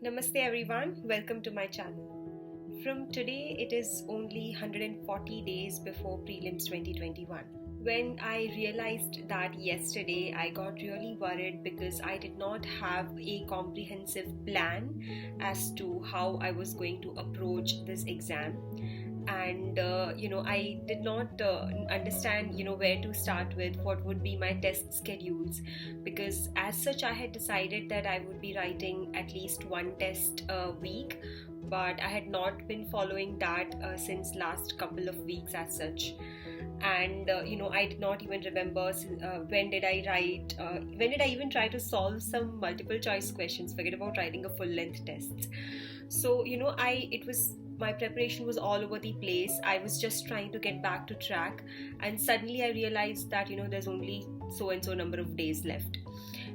Namaste everyone, welcome to my channel. From today, it is only 140 days before prelims 2021. When I realized that yesterday, I got really worried because I did not have a comprehensive plan as to how I was going to approach this exam. And I did not understand where to start with, what would be my test schedules, because as such I had decided that I would be writing at least one test a week, but I had not been following that since last couple of weeks as such. And I did not even remember when did I write, when did I even try to solve some multiple choice questions, forget about writing a full length test. So I it was my preparation was all over the place. I was just trying to get back to track, and suddenly I realized that there's only so and so number of days left.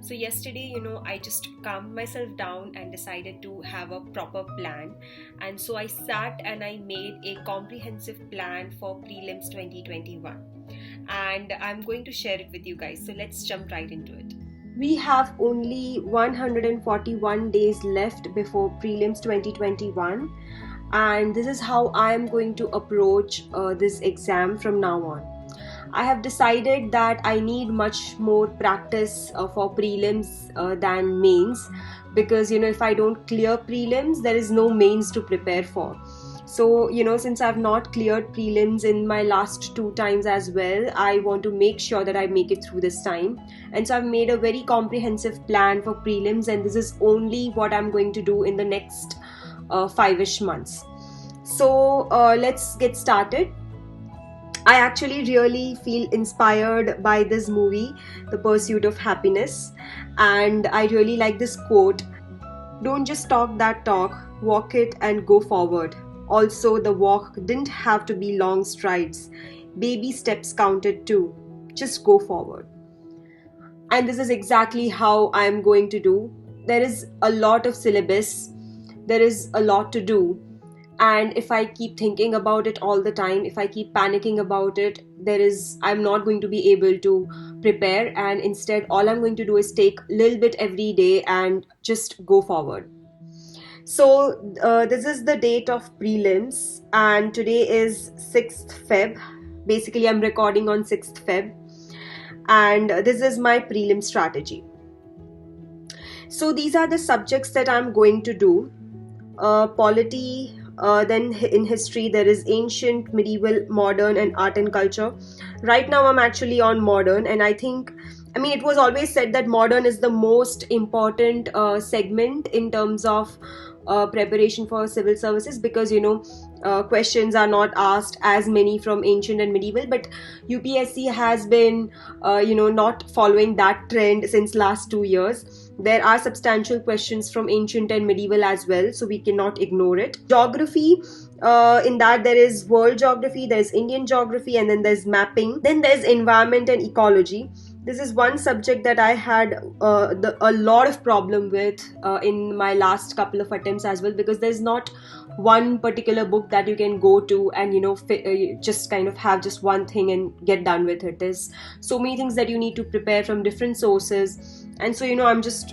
So yesterday, I just calmed myself down and decided to have a proper plan. And so I sat and I made a comprehensive plan for prelims 2021. And I'm going to share it with you guys. So let's jump right into it. We have only 141 days left before prelims 2021, and this is how I am going to approach this exam from now on. I have decided that I need much more practice for prelims than mains, because if I don't clear prelims, there is no mains to prepare for. So since I've not cleared prelims in my last two times as well, I want to make sure that I make it through this time. And so I've made a very comprehensive plan for prelims, and this is only what I'm going to do in the next 5-ish months. So let's get started. I actually really feel inspired by this movie, The Pursuit of Happiness, and I really like this quote: "Don't just talk that talk, walk it and go forward." Also, the walk didn't have to be long strides. Baby steps counted too. Just go forward. And this is exactly how I am going to do. There is a lot of syllabus, there is a lot to do, and if I keep thinking about it all the time, if I keep panicking about it, I'm not going to be able to prepare, and instead all I'm going to do is take a little bit every day and just go forward. So this is the date of prelims, and today is 6th Feb. Basically I'm recording on 6th Feb, and this is my prelim strategy. So these are the subjects that I'm going to do. Polity, then in history there is ancient, medieval, modern, and art and culture. Right now I'm actually on modern, and I mean it was always said that modern is the most important segment in terms of preparation for civil services, because questions are not asked as many from ancient and medieval, but UPSC has been not following that trend since last 2 years. There are substantial questions from ancient and medieval as well, so we cannot ignore it. Geography, in that there is world geography, there's Indian geography, and then there's mapping. Then there's environment and ecology. This is one subject that I had a lot of problem with in my last couple of attempts as well, because there's not one particular book that you can go to and just kind of have just one thing and get done with it. There's so many things that you need to prepare from different sources, and so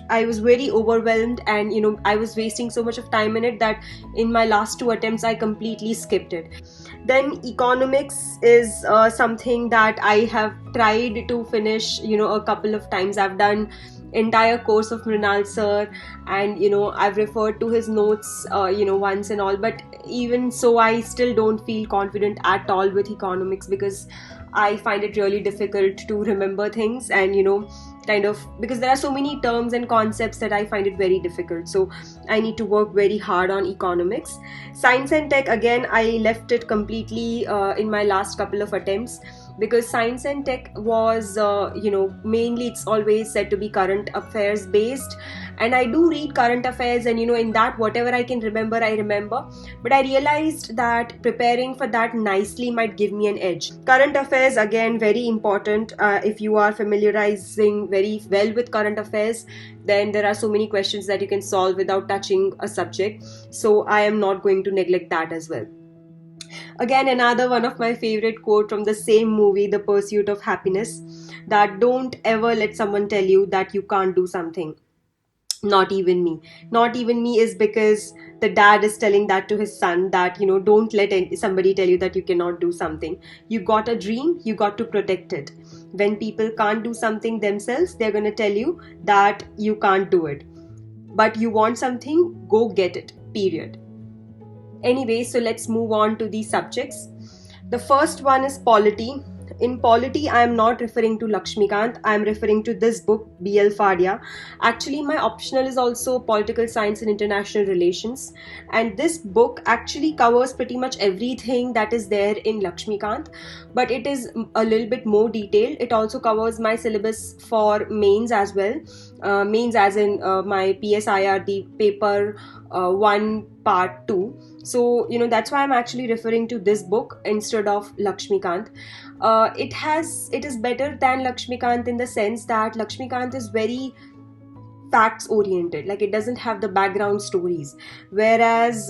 I was very overwhelmed, and I was wasting so much of time in it that in my last two attempts I completely skipped it. Then economics is something that I have tried to finish a couple of times. I've done entire course of Mrinal sir, and I've referred to his notes once and all, but even so I still don't feel confident at all with economics, because I find it really difficult to remember things, and kind of, because there are so many terms and concepts that I find it very difficult. So I need to work very hard on economics. Science and tech, again I left it completely in my last couple of attempts, because science and tech was mainly it's always said to be current affairs based, and I do read current affairs, and in that whatever I can remember I remember, but I realized that preparing for that nicely might give me an edge. Current affairs, again, very important. If you are familiarizing very well with current affairs, then there are so many questions that you can solve without touching a subject, so I am not going to neglect that as well. Again, another one of my favorite quote from the same movie, The Pursuit of Happiness, that don't ever let someone tell you that you can't do something. Not even me. Not even me is because the dad is telling that to his son, that don't let somebody tell you that you cannot do something. You got a dream, you got to protect it. When people can't do something themselves, they're going to tell you that you can't do it. But you want something, go get it, period. Anyway, so let's move on to the subjects. The first one is polity. In polity, I am not referring to Lakshmikant, I am referring to this book, B.L. Fadia. Actually, my optional is also political science and international relations, and this book actually covers pretty much everything that is there in Lakshmikant, but it is a little bit more detailed. It also covers my syllabus for mains as well. Mains as in my PSIR, the paper 1 part 2. So that's why I'm actually referring to this book instead of Lakshmikant. It is better than Lakshmikant in the sense that Lakshmikant is very facts oriented, like it doesn't have the background stories, whereas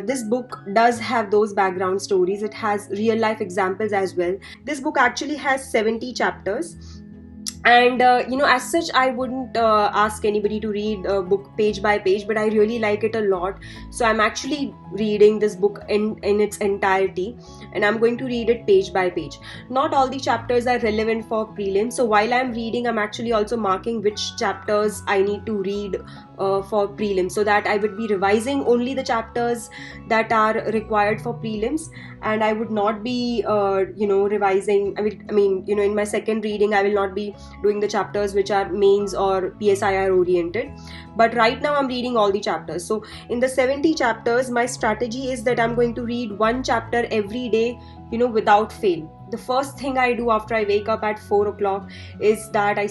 this book does have those background stories. It has real life examples as well. This book actually has 70 chapters, and as such, I wouldn't ask anybody to read a book page by page, but I really like it a lot, so I'm actually reading this book in its entirety, and I'm going to read it page by page. Not all the chapters are relevant for prelims, so while I'm reading, I'm actually also marking which chapters I need to read for prelims, so that I would be revising only the chapters that are required for prelims, and I would not be revising. I mean in my second reading, I will not be doing the chapters which are mains or PSIR oriented. But right now I'm reading all the chapters. So in the 70 chapters, my strategy is that I'm going to read one chapter every day, without fail. The first thing I do after I wake up at 4 o'clock is that I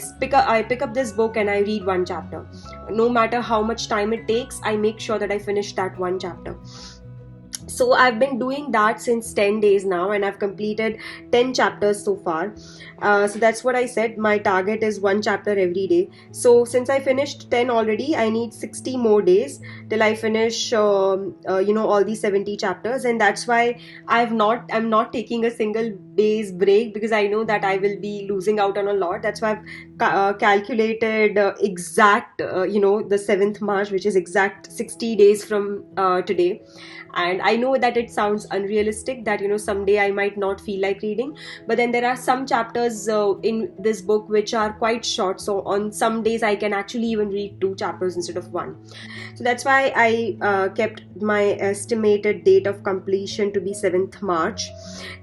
pick up this book and I read one chapter. No matter how much time it takes, I make sure that I finish that one chapter. So I've been doing that since 10 days now, and I've completed 10 chapters so far. So that's what I said, my target is one chapter every day. So since I finished 10 already, I need 60 more days till I finish all these 70 chapters, and that's why I'm not taking a single day's break, because I know that I will be losing out on a lot. That's why I've calculated exact the 7th March, which is exact 60 days from today. And I know that it sounds unrealistic, that someday I might not feel like reading, but then there are some chapters in this book which are quite short, so on some days I can actually even read 2 chapters instead of 1. So that's why I kept my estimated date of completion to be 7th March.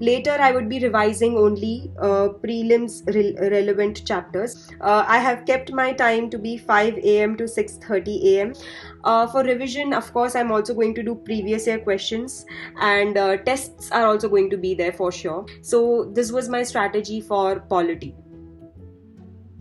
Later I would be revising only prelims relevant chapters. I have kept my time to be 5 a.m. to 6:30 a.m. For revision, of course, I'm also going to do previous year questions, and tests are also going to be there for sure. So this was my strategy for polity.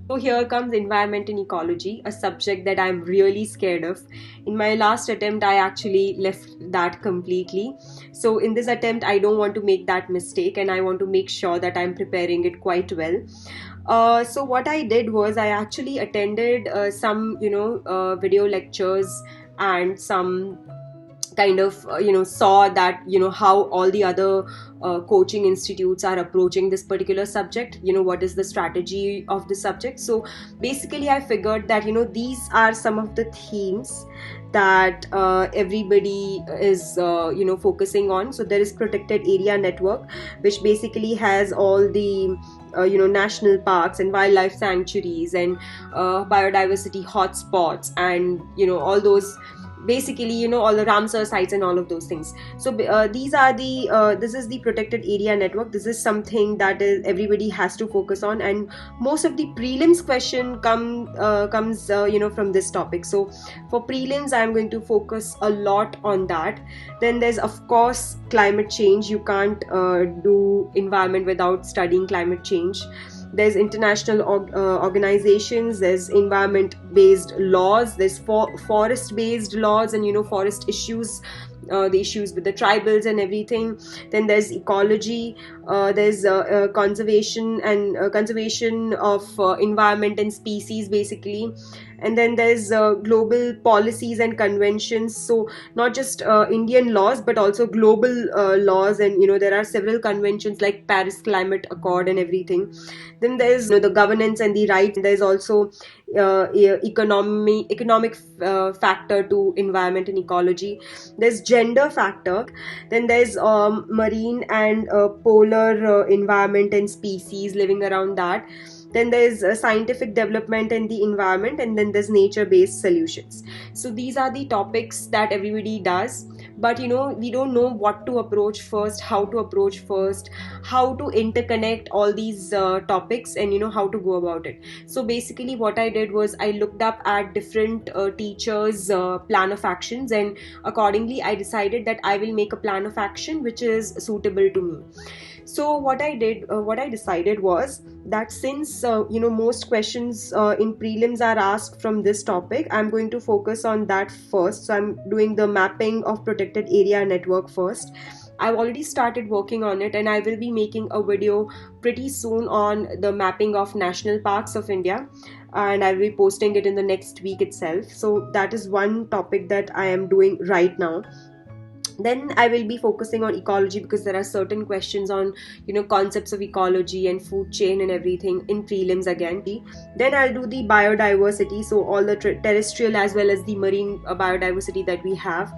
So here comes environment and ecology, a subject that I'm really scared of. In my last attempt, I actually left that completely. So in this attempt, I don't want to make that mistake, and I want to make sure that I'm preparing it quite well. So what I did was I actually attended some video lectures, and some kind of saw that how all the other coaching institutes are approaching this particular subject, what is the strategy of the subject. So basically I figured that these are some of the themes that everybody is focusing on. So there is protected area network, which basically has all the national parks and wildlife sanctuaries and biodiversity hotspots, and all those, basically all the Ramsar sites and all of those things. So these are the this is the protected area network. This is something that everybody has to focus on, and most of the prelims question comes from this topic. So for prelims, I'm going to focus a lot on that. Then there's of course climate change. You can't do environment without studying climate change. There's international organizations, there's environment based laws, there's forest based laws, and forest issues, the issues with the tribals and everything. Then there's ecology, there's conservation and conservation of environment and species basically. And then there's global policies and conventions, so not just Indian laws but also global laws, and there are several conventions like Paris Climate Accord and everything. Then there's the governance and the rights. There's also economic factor to environment and ecology. There's gender factor. Then there's marine and polar environment and species living around that. Then there's scientific development in the environment, and then there's nature-based solutions. So these are the topics that everybody does, but we don't know what to approach first, how to approach first, how to interconnect all these topics, and how to go about it. So basically what I did was I looked up at different teachers plan of actions, and accordingly I decided that I will make a plan of action which is suitable to me. So what I decided was that since most questions in prelims are asked from this topic, I'm going to focus on that first. So I'm doing the mapping of protected area network first. I've already started working on it, and I will be making a video pretty soon on the mapping of national parks of India, and I'll be posting it in the next week itself. So that is one topic that I am doing right now. Then I will be focusing on ecology, because there are certain questions on concepts of ecology and food chain and everything in prelims again. Then I'll do the biodiversity, so all the terrestrial as well as the marine biodiversity that we have.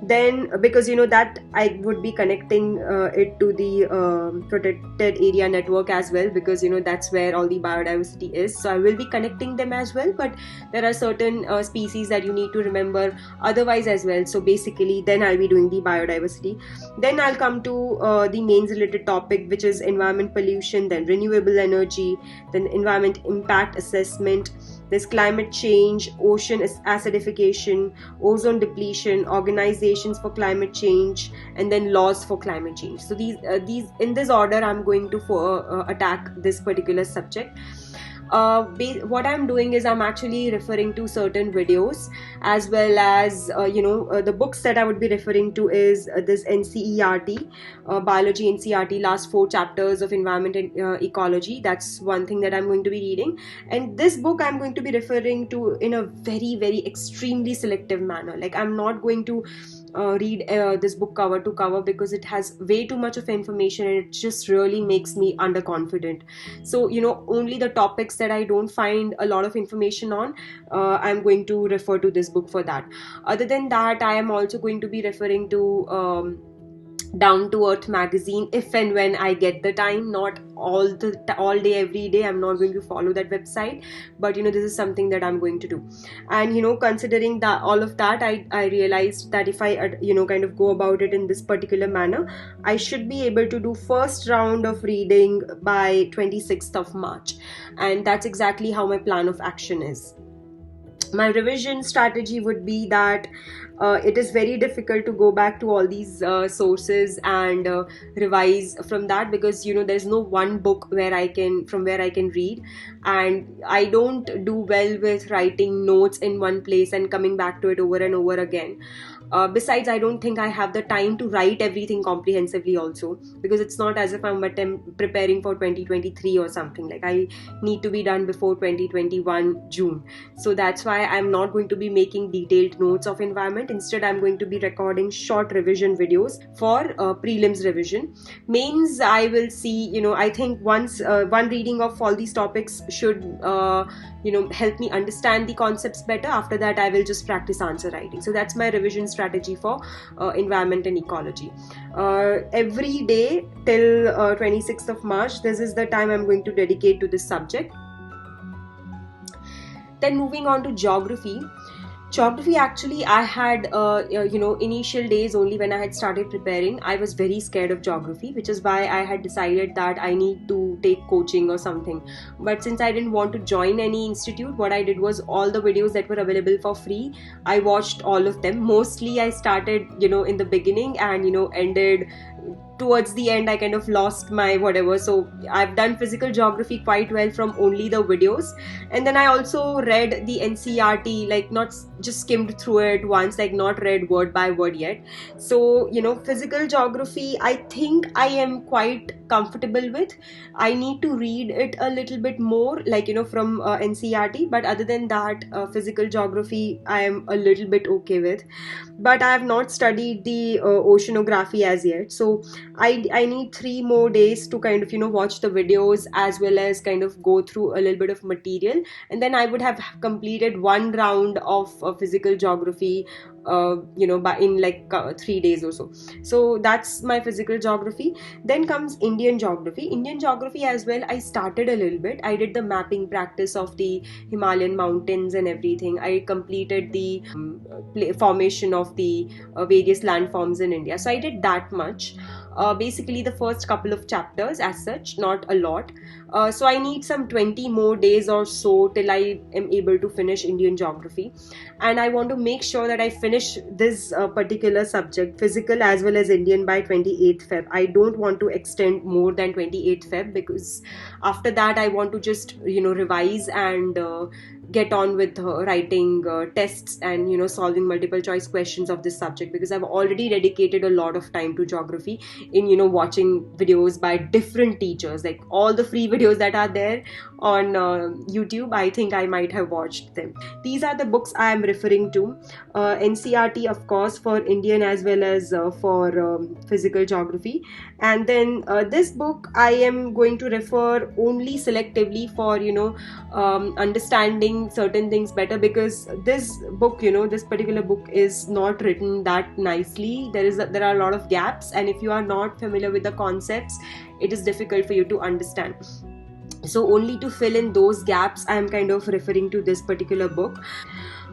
Then because that I would be connecting it to the protected area network as well, because that's where all the biodiversity is, so I will be connecting them as well. But there are certain species that you need to remember otherwise as well. So basically then I'll be doing the biodiversity. Then I'll come to the mains related topic, which is environment pollution, then renewable energy, then environment impact assessment. There's climate change, ocean acidification, ozone depletion, organizations for climate change, and then laws for climate change. So these in this order I'm going to attack this particular subject. What I'm doing is I'm actually referring to certain videos, as well as the books that I would be referring to is this NCERT, biology NCERT, last 4 chapters of environment and ecology. That's one thing that I'm going to be reading, and this book I'm going to be referring to in a very, very extremely selective manner. Like, I'm not going to read this book cover to cover, because it has way too much of information and it just really makes me underconfident. So only the topics that I don't find a lot of information on, I'm going to refer to this book for that. Other than that, I am also going to be referring to Down to Earth magazine if and when I get the time, not all day every day. I'm not going to follow that website, but this is something that I'm going to do. And considering that all of that, I realized that if I kind of go about it in this particular manner, I should be able to do first round of reading by 26th of March, and that's exactly how my plan of action is. My revision strategy would be that it is very difficult to go back to all these sources and revise from that, because there's no one book where I can read, and I don't do well with writing notes in one place and coming back to it over and over again. Besides, I don't think I have the time to write everything comprehensively also, because it's not as if I'm preparing for 2023 or something. Like, I need to be done before 2021 June. So that's why I'm not going to be making detailed notes of environment. Instead, I'm going to be recording short revision videos for prelims revision. Mains, I will see, I think once one reading of all these topics should help me understand the concepts better. After that, I will just practice answer writing. So that's my revision strategy for environment and ecology. Every day till 26th of March, this is the time I'm going to dedicate to this subject. Then moving on to geography. Geography, actually, I had initial days, only when I had started preparing, I was very scared of geography, which is why I had decided that I need to take coaching or something. But since I didn't want to join any institute, what I did was all the videos that were available for free, I watched all of them. Mostly I started in the beginning, and ended towards the end. I kind of lost my whatever. So I've done physical geography quite well from only the videos, and then I also read the NCERT, like not just skimmed through it once, like not read word by word yet. So physical geography, I think I am quite comfortable with. I need to read it a little bit more, like from NCERT, but other than that, physical geography I am a little bit okay with. But I have not studied the oceanography as yet, so I need 3 more days to kind of watch the videos as well as kind of go through a little bit of material, and then I would have completed one round of physical geography by in like 3 days or so. So that's my physical geography. Then comes Indian geography as well. I started a little bit. I did the mapping practice of the Himalayan mountains and everything. I completed the formation of the various landforms in India. So I did that much. Basically, the first couple of chapters, as such, not a lot. So I need some 20 more days or so till I am able to finish Indian geography, and I want to make sure that I finish this particular subject, physical as well as Indian, by 28th Feb. I don't want to extend more than 28th Feb, because after that I want to just revise and get on with writing tests and solving multiple choice questions of this subject, because I've already dedicated a lot of time to geography in watching videos by different teachers, like all the free videos that are there on YouTube. I think I might have watched them. These are the books I am referring to. NCRT, of course, for Indian as well as for physical geography. And then this book I am going to refer only selectively for understanding certain things better, because this book, this particular book is not written that nicely. There are a lot of gaps, and if you are not familiar with the concepts, it is difficult for you to understand. So only to fill in those gaps, I am kind of referring to this particular book.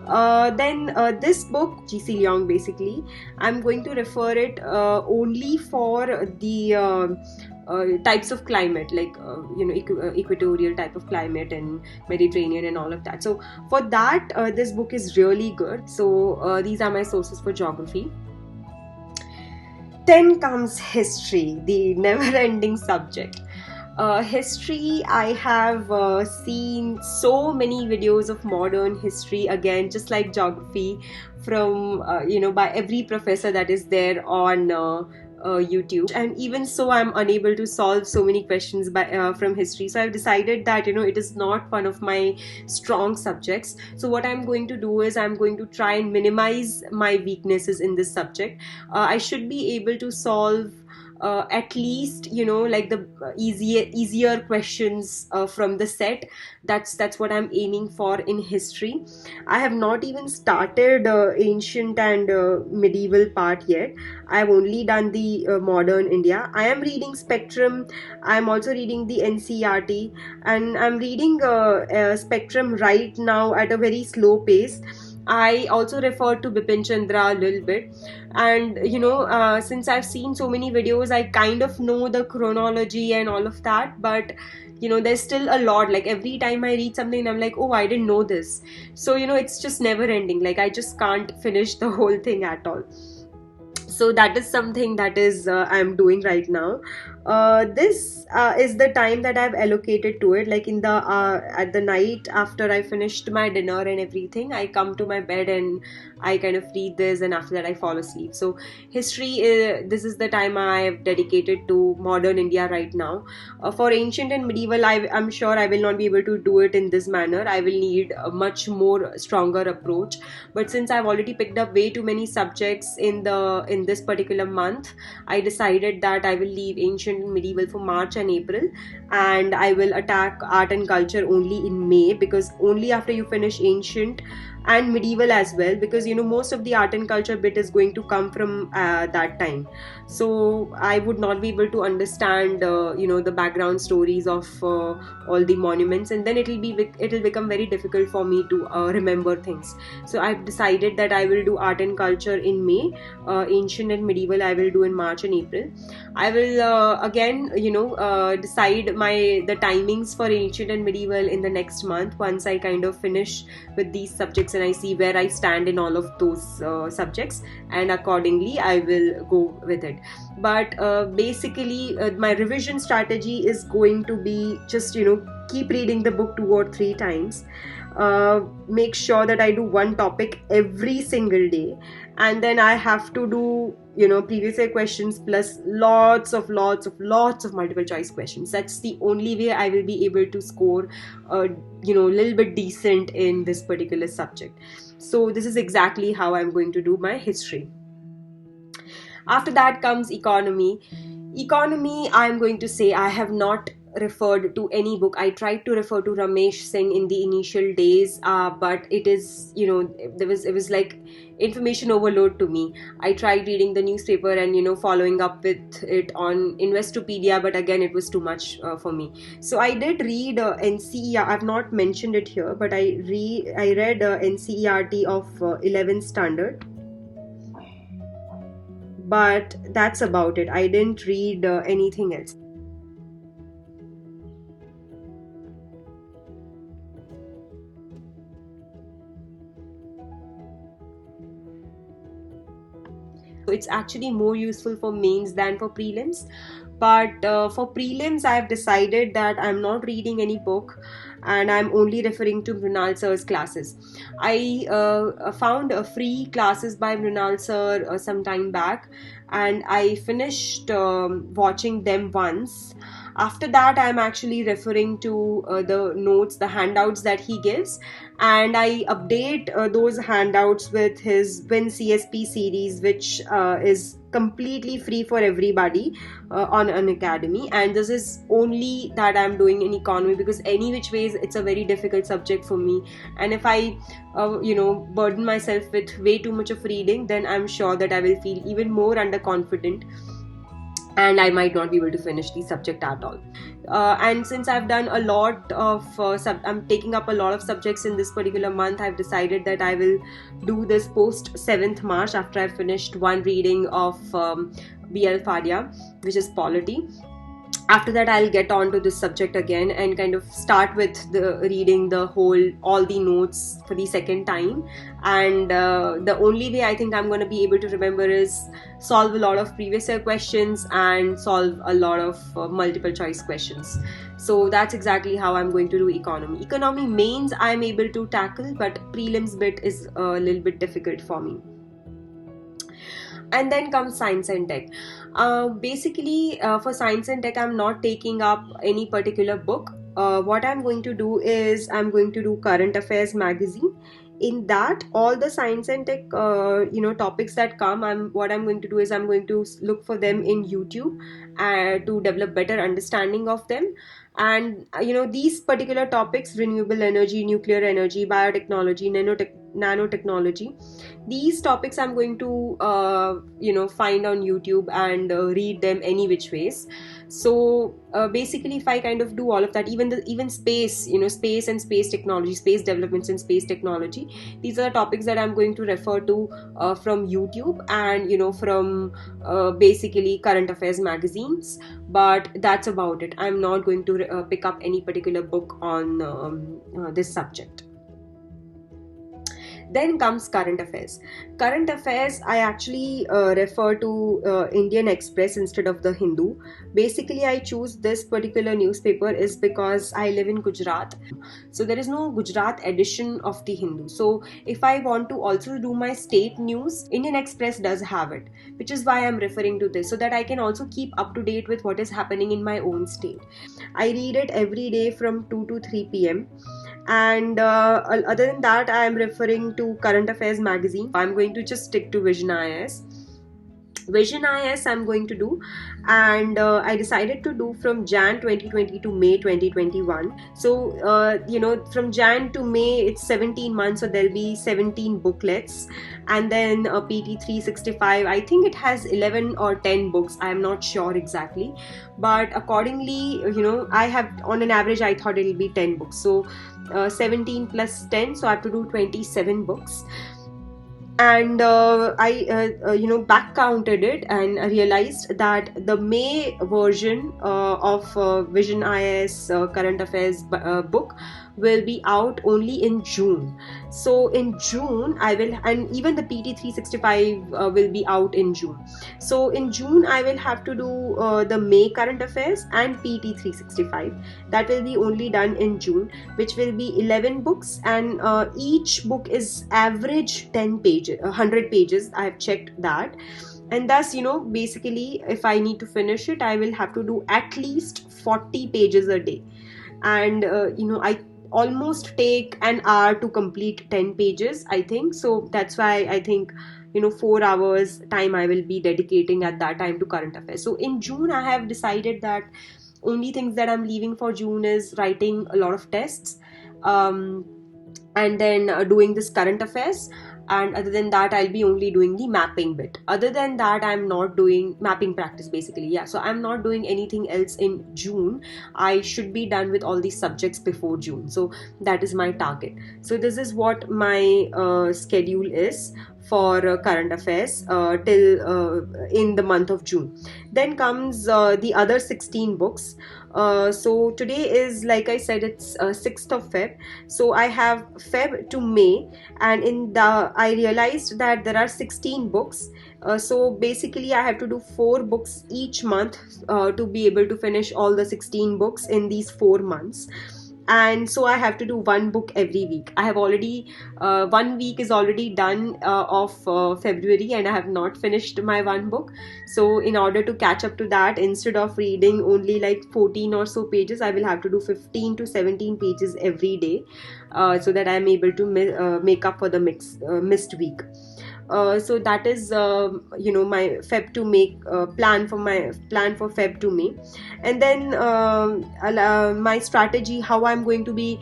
Then this book, G.C. Leong, basically, I'm going to refer it only for the types of climate, like equatorial type of climate and Mediterranean and all of that. So for that, this book is really good. So these are my sources for geography. Then comes history, the never-ending subject. History, I have seen so many videos of modern history, again just like geography, from by every professor that is there on YouTube, and even so I'm unable to solve so many questions from history. So I've decided that it is not one of my strong subjects. So what I'm going to do is I'm going to try and minimize my weaknesses in this subject. I should be able to solve at least like the easier questions from the set. That's what I'm aiming for in history. I have not even started ancient and medieval part yet. I've only done the modern India. I am reading Spectrum. I'm also reading the NCRT, and I'm reading Spectrum right now at a very slow pace. I also refer to Bipin Chandra a little bit, and since I've seen so many videos, I kind of know the chronology and all of that, but there's still a lot. Like every time I read something, I'm like, oh, I didn't know this. So it's just never ending. Like I just can't finish the whole thing at all. So that is something that is I'm doing right now. This is the time that I've allocated to it. Like in the at the night after I finished my dinner and everything, I come to my bed and I kind of read this, and after that I fall asleep. So history, this is the time I've dedicated to modern India right now. For ancient and medieval, I'm sure I will not be able to do it in this manner. I will need a much more stronger approach. But since I've already picked up way too many subjects in this particular month, I decided that I will leave ancient and medieval for March and April, and I will attack art and culture only in May, because only after you finish ancient and medieval as well, because most of the art and culture bit is going to come from that time. So I would not be able to understand the background stories of all the monuments, and then it'll become very difficult for me to remember things. So I've decided that I will do art and culture in May, ancient and medieval I will do in March and April. I will again decide the timings for ancient and medieval in the next month, once I kind of finish with these subjects and I see where I stand in all of those subjects, and accordingly I will go with it. But basically my revision strategy is going to be just keep reading the book 2 or 3 times. Make sure that I do one topic every single day, and then I have to do previous year questions plus lots of multiple choice questions. That's the only way I will be able to score a little bit decent in this particular subject. So this is exactly how I'm going to do my history. After that comes economy. Economy, I'm going to say I have not referred to any book. I tried to refer to Ramesh Singh in the initial days, but it is, it was like information overload to me. I tried reading the newspaper and following up with it on Investopedia, but again it was too much for me. So I did read NCER. I've not mentioned it here, but I read NCERT of 11th standard, but that's about it. I didn't read anything else. It's actually more useful for mains than for prelims. But for prelims, I've decided that I'm not reading any book and I'm only referring to Mrunal sir's classes. I found free classes by Mrunal sir some time back, and I finished watching them once. After that, I'm actually referring to the notes, the handouts that he gives, and I update those handouts with his Win CSP series, which is completely free for everybody on an academy. And this is only that I'm doing in economy, because any which ways it's a very difficult subject for me, and if I burden myself with way too much of reading, then I'm sure that I will feel even more underconfident and I might not be able to finish the subject at all. And since I've done a lot of I'm taking up a lot of subjects in this particular month, I've decided that I will do this post 7th March, after I've finished one reading of BL Faria, which is polity. After that, I'll get on to this subject again and kind of start with the reading all the notes for the second time. And the only way I think I'm going to be able to remember is solve a lot of previous year questions and solve a lot of multiple choice questions. So that's exactly how I'm going to do economy. Economy mains I'm able to tackle, but prelims bit is a little bit difficult for me. And then comes science and tech. Basically, for science and tech, I'm not taking up any particular book. What I'm going to do is I'm going to do Current Affairs magazine. In that, all the science and tech topics that come, what I'm going to do is I'm going to look for them in YouTube to develop better understanding of them. And these particular topics: renewable energy, nuclear energy, biotechnology, nanotechnology, these topics I'm going to find on YouTube and read them any which ways. So basically, if I kind of do all of that, even space, space and space technology, space developments and space technology, these are the topics that I'm going to refer to from YouTube and from basically current affairs magazines. But that's about it. I'm not going to pick up any particular book on this subject. Then comes current affairs. Current affairs, I actually refer to Indian Express instead of the Hindu. Basically, I choose this particular newspaper is because I live in Gujarat. So there is no Gujarat edition of the Hindu. So if I want to also do my state news, Indian Express does have it, which is why I'm referring to this, so that I can also keep up to date with what is happening in my own state. I read it every day from 2 to 3 p.m. And other than that, I am referring to Current Affairs magazine. I'm going to just stick to Vision IAS. Vision IAS I'm going to do, and I decided to do from Jan 2020 to May 2021. So from Jan to May it's 17 months, so there'll be 17 booklets, and then PT 365, I think it has 11 or 10 books, I'm not sure exactly, but accordingly I have, on an average, I thought it'll be 10 books. So 17 plus 10, so I have to do 27 books. And I back counted it and realized that the May version of Vision IAS current affairs book will be out only in June. So in June I will, and even the PT 365 will be out in June. So in June I will have to do the May current affairs and PT 365. That will be only done in June, which will be 11 books, and each book is average 10 pages, 100 pages. I have checked that. And thus, basically, if I need to finish it, I will have to do at least 40 pages a day. And I almost take an hour to complete 10 pages, I think. So that's why I think 4 hours time I will be dedicating at that time to current affairs. So in June I have decided that only things that I'm leaving for June is writing a lot of tests, um, and then doing this current affairs. And other than that, I'll be only doing the mapping bit. Other than that, I'm not doing mapping practice basically. Yeah, so I'm not doing anything else in June. I should be done with all these subjects before June. So that is my target. So this is what my schedule is for current affairs till in the month of June. Then comes the other 16 books. So today is, like I said, it's 6th of Feb. So I have Feb to May, and I realized that there are 16 books. So basically I have to do 4 books each month to be able to finish all the 16 books in these 4 months. And so I have to do 1 book every week. I have already 1 week is already done of February, and I have not finished my 1 book. So in order to catch up to that, instead of reading only like 14 or so pages, I will have to do 15 to 17 pages every day, so that I am able to make up for the missed week. So that is my Feb to May plan for Feb to May. And then my strategy, how I'm going to be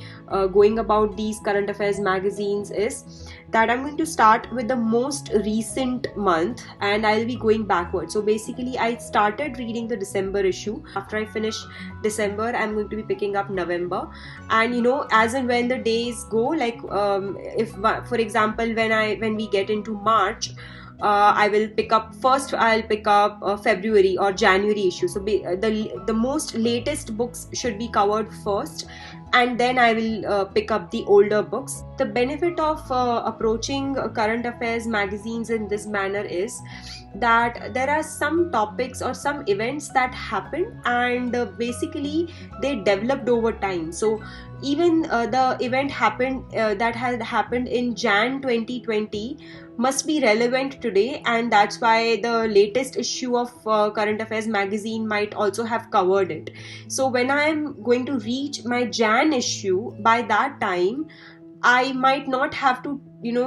going about these current affairs magazines, is that I'm going to start with the most recent month and I'll be going backwards. So basically I started reading the December issue. After I finish December, I'm going to be picking up November. And as and when the days go, like if for example when we get into March, I will pick up February or January issue. So the most latest books should be covered first, and then I will pick up the older books. The benefit of approaching current affairs magazines in this manner is that there are some topics or some events that happen, and basically they developed over time. So even the event that had happened in Jan 2020 must be relevant today, and that's why the latest issue of current affairs magazine might also have covered it. So when I am going to reach my Jan issue, by that time I might not have to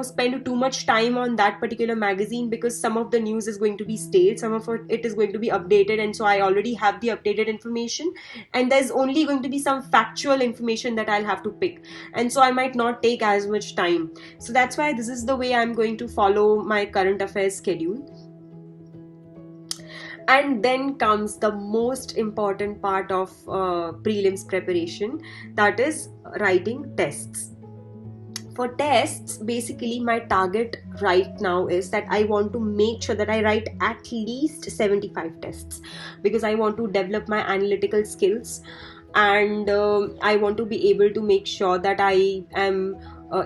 spend too much time on that particular magazine, because some of the news is going to be stale, some of it is going to be updated, and so I already have the updated information, and there's only going to be some factual information that I'll have to pick, and so I might not take as much time. So that's why this is the way I'm going to follow my current affairs schedule. And then comes the most important part of prelims preparation, that is writing tests. For tests, basically my target right now is that I want to make sure that I write at least 75 tests, because I want to develop my analytical skills, and I want to be able to make sure that I am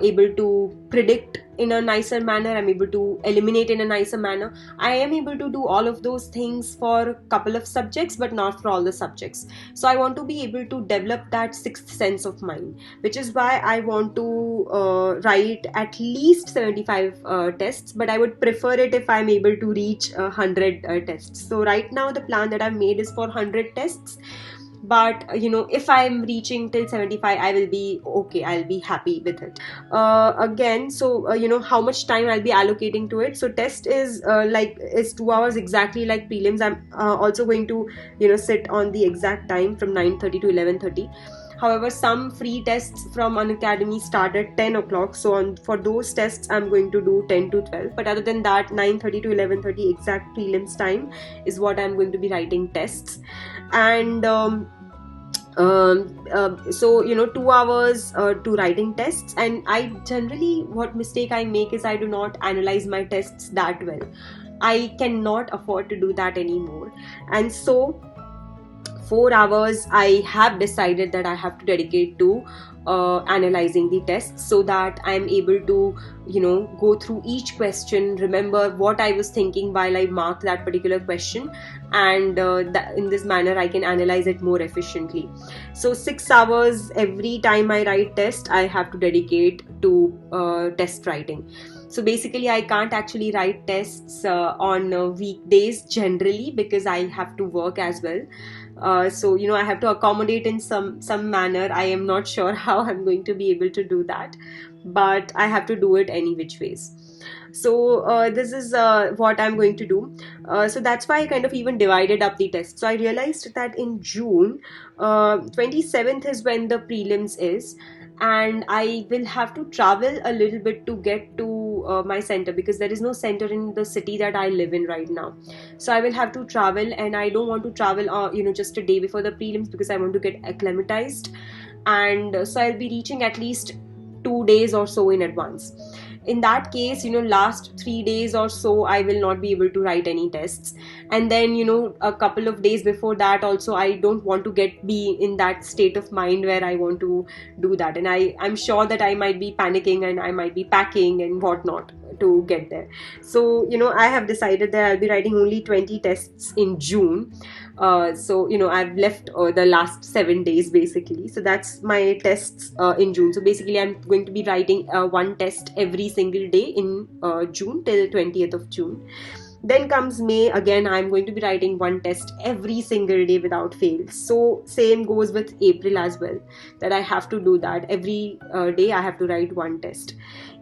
able to predict in a nicer manner, I'm able to eliminate in a nicer manner. I am able to do all of those things for a couple of subjects, but not for all the subjects. So I want to be able to develop that sixth sense of mine, which is why I want to write at least 75 tests, but I would prefer it if I'm able to reach 100 tests. So right now the plan that I've made is for 100 tests. But if I'm reaching till 75, I will be okay, I'll be happy with it. Again, so how much time I'll be allocating to it. So test is 2 hours exactly like prelims. I'm also going to sit on the exact time from 9:30 to 11:30. However, some free tests from Unacademy start at 10 o'clock. So for those tests, I'm going to do 10 to 12. But other than that, 9:30 to 11:30 exact prelims time is what I'm going to be writing tests. And so 2 hours to writing tests. And I generally, what mistake I make is I do not analyze my tests that well. I cannot afford to do that anymore. And so 4 hours I have decided that I have to dedicate to analyzing the tests, so that I'm able to go through each question, remember what I was thinking while I marked that particular question, and in this manner I can analyze it more efficiently. So 6 hours every time I write test I have to dedicate to test writing. So basically I can't actually write tests on weekdays generally, because I have to work as well. So I have to accommodate in some manner. I am not sure how I'm going to be able to do that, but I have to do it any which ways. So this is what I'm going to do. So that's why I kind of even divided up the test. So I realized that in June 27th is when the prelims is, and I will have to travel a little bit to get to my center, because there is no center in the city that I live in right now. So I will have to travel, and I don't want to travel just a day before the prelims, because I want to get acclimatized. And so I'll be reaching at least 2 days or so in advance. In that case, last 3 days or so I will not be able to write any tests. And then, a couple of days before that also, I don't want to be in that state of mind where I want to do that. And I'm sure that I might be panicking, and I might be packing and whatnot to get there. So I have decided that I'll be writing only 20 tests in June. So I've left the last 7 days basically. So that's my tests in June. So basically I'm going to be writing one test every single day in June till 20th of June. Then comes May. Again, I'm going to be writing one test every single day without fail. So same goes with April as well, that I have to do that every day. I have to write one test.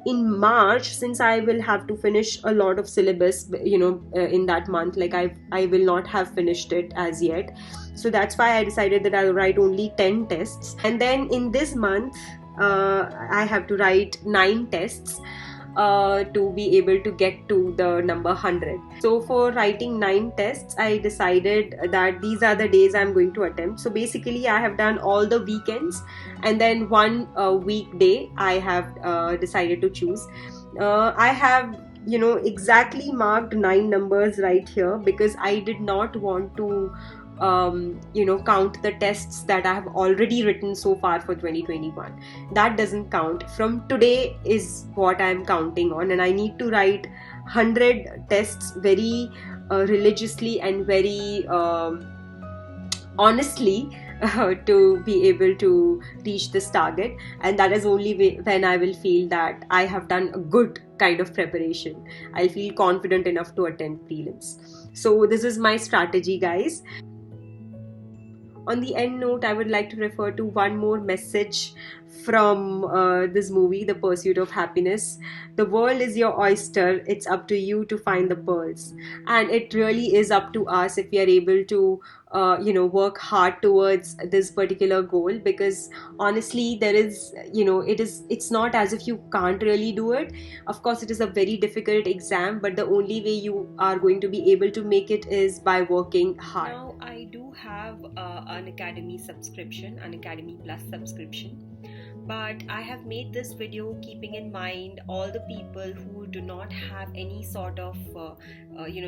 In March, since I will have to finish a lot of syllabus, in that month, like I will not have finished it as yet. So that's why I decided that I'll write only 10 tests. And then in this month, I have to write 9 tests to be able to get to the number 100. So for writing 9 tests, I decided that these are the days I'm going to attempt. So basically I have done all the weekends, and then one weekday I have decided to choose. I have exactly marked 9 numbers right here, because I did not want to count the tests that I have already written so far for 2021. That doesn't count. From today is what I'm counting on, and I need to write 100 tests very religiously and very honestly to be able to reach this target. And that is only when I will feel that I have done a good kind of preparation. I'll feel confident enough to attend prelims. So this is my strategy, guys. On the end note, I would like to refer to one more message from this movie, The Pursuit of Happiness. The world is your oyster. It's up to you to find the pearls. And it really is up to us if we are able to, work hard towards this particular goal. Because honestly, it's not as if you can't really do it. Of course, it is a very difficult exam, but the only way you are going to be able to make it is by working hard. Now, I do have an Academy subscription, an Academy Plus subscription, but I have made this video keeping in mind all the people who do not have any sort of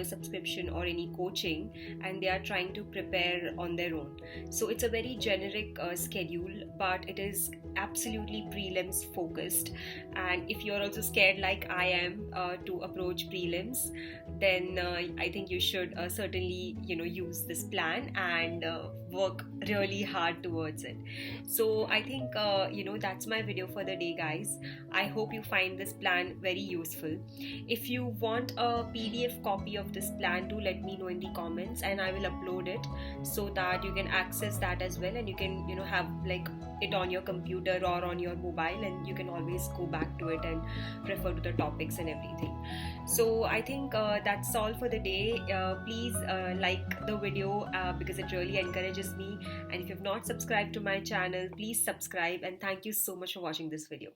subscription or any coaching, and they are trying to prepare on their own. So it's a very generic schedule, but it is absolutely prelims focused. And if you're also scared like I am to approach prelims, then I think you should certainly use this plan and work really hard towards it. So I think that's my video for the day, guys. I hope you find this plan very useful. If you want a PDF copy of this plan, do let me know in the comments, and I will upload it so that you can access that as well, and you can have like it on your computer or on your mobile, and you can always go back to it and refer to the topics and everything. So I think that's all for the day. Please like the video because it really encourages me, and if you've not subscribed to my channel, please subscribe, and thank you so much for watching this video.